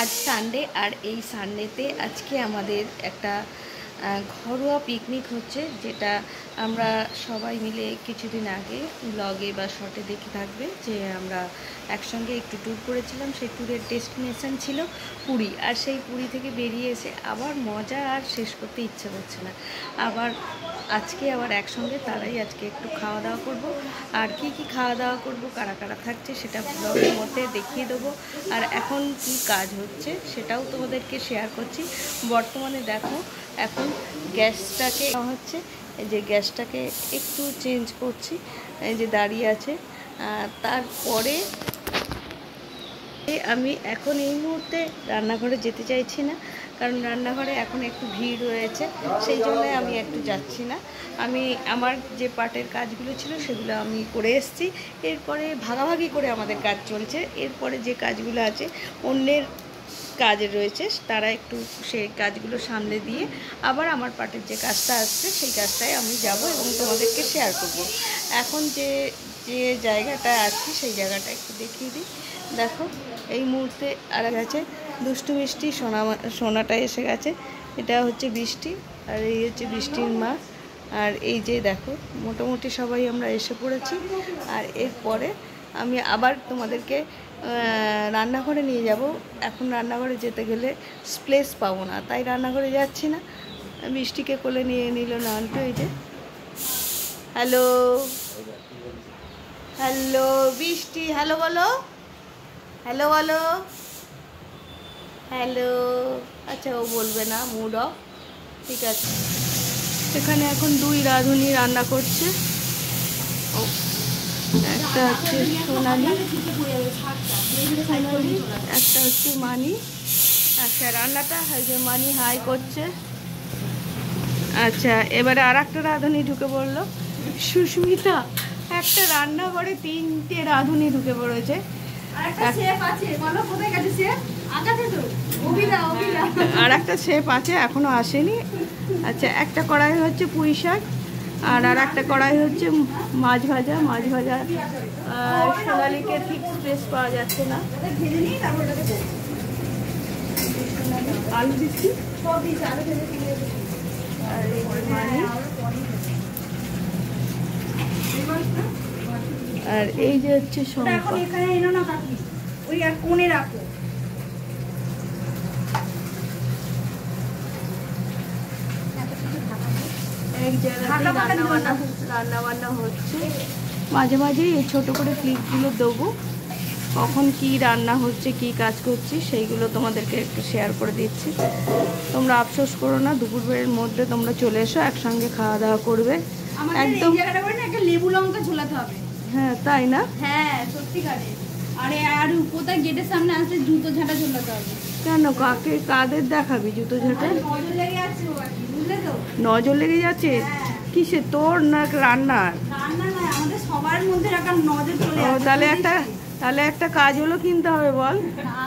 आज সানডে আর এই সানডেতে আজকে আমাদের একটা ঘরোয়া পিকনিক হচ্ছে, যেটা আমরা সবাই মিলে কিছুদিন আগে ব্লগে বা শর্টে দেখে থাকবে যে আমরা একসঙ্গে একটু ট্যুর করেছিলাম। সেই ট্যুরের ডেস্টিনেশন ছিল পুরী, আর সেই পুরী থেকে বেরিয়ে এসে আবার মজা আর শেষ করতে ইচ্ছে করছে না। আজকে আবার একসঙ্গে তারাই আজকে একটু খাওয়া দাওয়া করব। আর কি কি খাওয়া দাওয়া করব, কারা কারা থাকছে সেটা ব্লগের মধ্যে দেখিয়ে দেবো। আর এখন কি কাজ হচ্ছে সেটাও তোমাদেরকে শেয়ার করছি। বর্তমানে দেখো, এখন গ্যাসটাকে হচ্ছে, এই যে গ্যাসটাকে একটু চেঞ্জ করছি, এই যে দাঁড়িয়ে আছে। তারপরে আমি এখন এই মুহূর্তে রান্নাঘরে যেতে চাইছি না, কারণ রান্নাঘরে এখন একটু ভিড় রয়েছে, সেই জন্য আমি একটু যাচ্ছি না। আমি আমার যে পার্টের কাজগুলো ছিল সেগুলো আমি করে এসেছি। এরপরে ভাগাভাগি করে আমাদের কাজ চলছে। এরপরে যে কাজগুলো আছে অন্যের কাজ রয়েছে, তারা একটু সেই কাজগুলো সামলে দিয়ে আবার আমার পার্টের যে কাজটা আসছে সেই কাজটাই আমি যাব এবং তোমাদেরকে শেয়ার করব। এখন যে যে জায়গাটা আছি সেই জায়গাটা একটু দেখিয়ে দিই। দেখো, এই মুহূর্তে আর গেছে দুষ্টু মিষ্টি সোনাটা এসে গেছে। এটা হচ্ছে বৃষ্টি, আর এই হচ্ছে বৃষ্টির মা। আর এই যে দেখো, মোটামুটি সবাই আমরা এসে পড়েছি। আর এরপরে আমি আবার তোমাদেরকে রান্নাঘরে নিয়ে যাব। এখন রান্নাঘরে যেতে গেলে স্পেস পাবো না, তাই রান্নাঘরে যাচ্ছি না। বৃষ্টিকে কোলে নিয়ে নিল নানটু। এই যে হ্যালো হ্যালো বৃষ্টি, হ্যালো বলো, হ্যালো বলো, হ্যালো। আচ্ছা, ও বলবে না, মুড অফ, ঠিক আছে। এখানে এখন দুই রাঁধুনি রান্না করছে। ও একটা হচ্ছে সোনালি, একটা হচ্ছে মানি। আচ্ছা, রান্নাটা যে মানি হাই করছে। আচ্ছা, এবারে আর একটা রাঁধুনি ঢুকে পড়লো, সুস্মিতা। একটা রান্নাঘরে তিনটে রাঁধুনি ঢুকে পড়েছে। আর একটা শেফ আছে, এখনো আসেনি। আচ্ছা, একটা কড়াই হচ্ছে পুঁই শাক, আর একটা কড়াই হচ্ছে মাছ ভাজা। সোনালিকে ঠিক স্পেস পাওয়া যাচ্ছে না। আলু দিচ্ছি, আর এই যে হচ্ছে ওই আর কোণে রাখো। এক জায়গায় রান্না বান্না হচ্ছে। মাঝে মাঝে এই ছোটো করে ক্লিপগুলো দেবো, কখন কি রান্না হচ্ছে, কি কাজ করছি সেইগুলো তোমাদেরকে একটু শেয়ার করে দিচ্ছি। তোমরা আফসোস করো না, দুপুরের মধ্যে তোমরা চলে এসো, একসঙ্গে খাওয়া দাওয়া করবে। একদম একটা লেবু লঙ্কা ঝোলাতে হবে। হ্যাঁ, তাই না? হ্যাঁ, সত্যিকারে। আরে আর কোথায় গেটের সামনে আসলে জুতো ঝাঁটা ঝোলাতে হবে। কেন, কাদের দেখাবি জুতো ঝাঁটা? নজর লেগে যাচ্ছে, বুঝলে তো? নজর লেগে যাচ্ছে? কিসে, তোর না রান্নার? রান্না নয়, আমাদের সবার মধ্যে একটা নজর চলে যাচ্ছে। তাহলে একটা কাজ হলো কিনতে হবে, বল। না